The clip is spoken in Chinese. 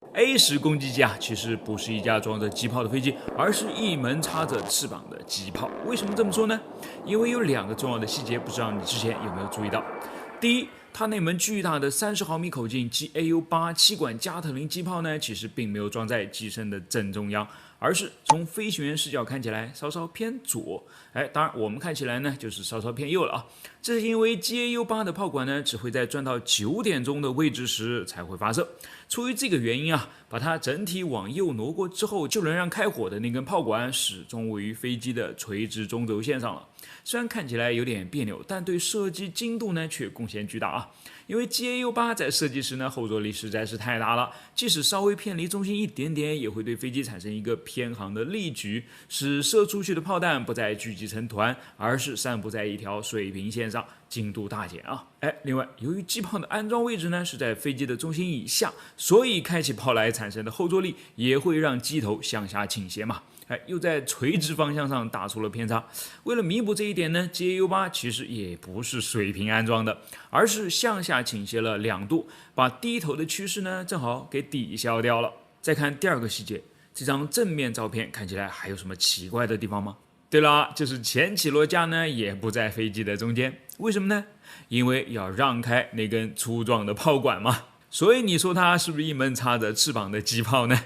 A10攻击机啊，其实不是一架装着机炮的飞机，而是一门插着翅膀的机炮。为什么这么说呢？因为有两个重要的细节，不知道你之前有没有注意到。第一，它那门巨大的30毫米口径 GAU-8气管加特林机炮呢，其实并没有装在机身的正中央，而是从飞行员视角看起来稍稍偏左。当然我们看起来呢就是稍稍偏右了啊。这是因为 GAU-8的炮管呢只会在转到9点钟的位置时才会发射。出于这个原因啊，把它整体往右挪过之后，就能让开火的那根炮管始终位于飞机的垂直中轴线上了。虽然看起来有点别扭，但对射击精度呢却贡献巨大啊。因为 GAU-8在设计时呢后坐力实在是太大了，即使稍微偏离中心一点点，也会对飞机产生一个偏航的力矩，使射出去的炮弹不再聚集成团，而是散布在一条水平线上，精度大减啊。另外，由于机炮的安装位置呢是在飞机的中心以下，所以开起炮来产生的后坐力也会让机头向下倾斜嘛。又在垂直方向上打出了偏差。为了弥补这一点呢 ，GAU-8其实也不是水平安装的，而是向下倾斜了2度，把低头的趋势呢正好给抵消掉了。再看第二个细节，这张正面照片看起来还有什么奇怪的地方吗？对了，就是前起落架呢也不在飞机的中间，为什么呢？因为要让开那根粗壮的炮管嘛。所以你说它是不是一门插着翅膀的机炮呢？